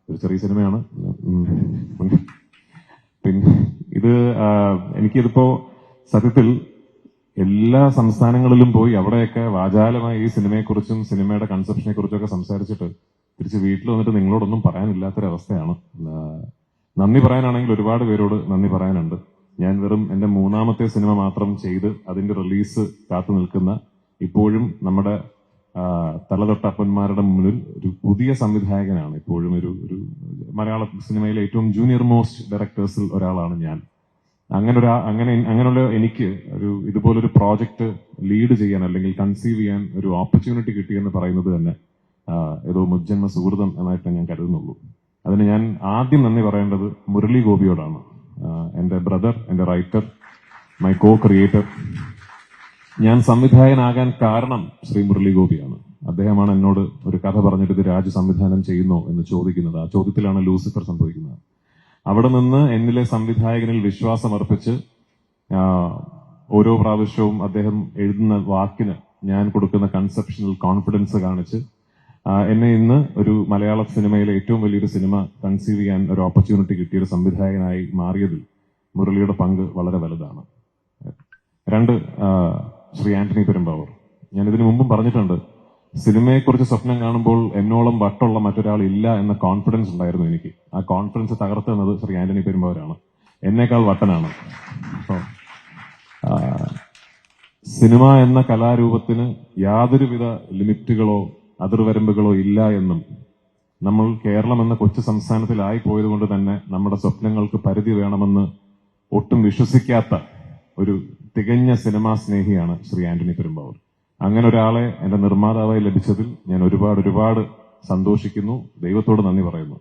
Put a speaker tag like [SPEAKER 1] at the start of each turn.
[SPEAKER 1] ഒരു ചെറിയ സിനിമയാണ്. പിന്നെ ഇത് എനിക്കിതിപ്പോ സത്യത്തിൽ എല്ലാ സംസ്ഥാനങ്ങളിലും പോയി അവിടെയൊക്കെ വാചാലമായി ഈ സിനിമയെക്കുറിച്ചും സിനിമയുടെ കൺസെപ്ഷനെ കുറിച്ചൊക്കെ സംസാരിച്ചിട്ട് തിരിച്ച് വീട്ടിൽ വന്നിട്ട് നിങ്ങളോടൊന്നും പറയാനില്ലാത്തൊരവസ്ഥയാണ്. നന്ദി പറയാനാണെങ്കിൽ ഒരുപാട് പേരോട് നന്ദി പറയാനുണ്ട്. ഞാൻ വെറും എന്റെ 3ാമത്തെ സിനിമ മാത്രം ചെയ്ത് അതിന്റെ റിലീസ് കാത്തു നിൽക്കുന്ന, ഇപ്പോഴും നമ്മുടെ തലതൊട്ടപ്പന്മാരുടെ മുന്നിൽ ഒരു പുതിയ സംവിധായകനാണ്. ഇപ്പോഴും ഒരു മലയാള സിനിമയിലെ ഏറ്റവും ജൂനിയർ മോസ്റ്റ് ഡയറക്ടേഴ്സിൽ ഒരാളാണ് ഞാൻ. അങ്ങനെയുള്ള എനിക്ക് ഇതുപോലൊരു പ്രോജക്റ്റ് ലീഡ് ചെയ്യാൻ അല്ലെങ്കിൽ കൺസീവ് ചെയ്യാൻ ഒരു ഓപ്പർച്യൂണിറ്റി കിട്ടിയെന്ന് പറയുന്നത് തന്നെ ഏതോ മുജ്ജന്മ സുഹൃതം എന്നായിട്ട് ഞാൻ കരുതുന്നുള്ളൂ. അതിന് ഞാൻ ആദ്യം നന്ദി പറയേണ്ടത് മുരളി ഗോപിയോടാണ്. എന്റെ ബ്രദർ, എന്റെ റൈറ്റർ, മൈ കോ ക്രിയേറ്റർ. ഞാൻ സംവിധായകനാകാൻ കാരണം ശ്രീ മുരളി ഗോപിയാണ്. അദ്ദേഹമാണ് എന്നോട് ഒരു കഥ പറഞ്ഞിട്ട് ഇത് രാജു സംവിധാനം ചെയ്യുന്നോ എന്ന് ചോദിക്കുന്നത്. ആ ചോദ്യത്തിലാണ് ലൂസിഫർ സംഭവിക്കുന്നത്. അവിടെ നിന്ന് എന്നിലെ സംവിധായകനിൽ വിശ്വാസം അർപ്പിച്ച് ഓരോ പ്രാവശ്യവും അദ്ദേഹം എഴുതുന്ന വാക്കിന് ഞാൻ കൊടുക്കുന്ന കൺസെപ്ഷനിൽ കോൺഫിഡൻസ് കാണിച്ച് എന്നെ ഇന്ന് ഒരു മലയാള സിനിമയിലെ ഏറ്റവും വലിയൊരു സിനിമ കൺസീവ് ചെയ്യാൻ ഒരു ഓപ്പർച്യൂണിറ്റി കിട്ടിയ ഒരു സംവിധായകനായി മാറിയതിൽ മുരളിയുടെ പങ്ക് വളരെ വലുതാണ്. 2, ശ്രീ ആന്റണി പെരുമ്പാവൂർ. ഞാൻ ഇതിനു മുമ്പും പറഞ്ഞിട്ടുണ്ട്, സിനിമയെക്കുറിച്ച് സ്വപ്നം കാണുമ്പോൾ എന്നോളം വട്ടുള്ള മറ്റൊരാൾ ഇല്ല എന്ന കോൺഫിഡൻസ് ഉണ്ടായിരുന്നു എനിക്ക്. ആ കോൺഫിഡൻസ് തകർത്തുന്നത് ശ്രീ ആന്റണി പെരുമ്പാവൂരാണ്. എന്നേക്കാൾ വട്ടനാണ്. സിനിമ എന്ന കലാരൂപത്തിന് യാതൊരുവിധ ലിമിറ്റുകളോ അതിർവരമ്പുകളോ ഇല്ല എന്നും നമ്മൾ കേരളം എന്ന കൊച്ചു സംസ്ഥാനത്തിലായി പോയതുകൊണ്ട് തന്നെ നമ്മുടെ സ്വപ്നങ്ങൾക്ക് പരിധി വേണമെന്ന് ഒട്ടും വിശ്വസിക്കാത്ത ഒരു തികഞ്ഞ സിനിമാ സ്നേഹിയാണ് ശ്രീ ആന്റണി പെരുമ്പാവൂർ. അങ്ങനെ ഒരാളെ എന്റെ നിർമ്മാതാവായി ലഭിച്ചതിൽ ഞാൻ ഒരുപാട് സന്തോഷിക്കുന്നു. ദൈവത്തോട് നന്ദി പറയുന്നു.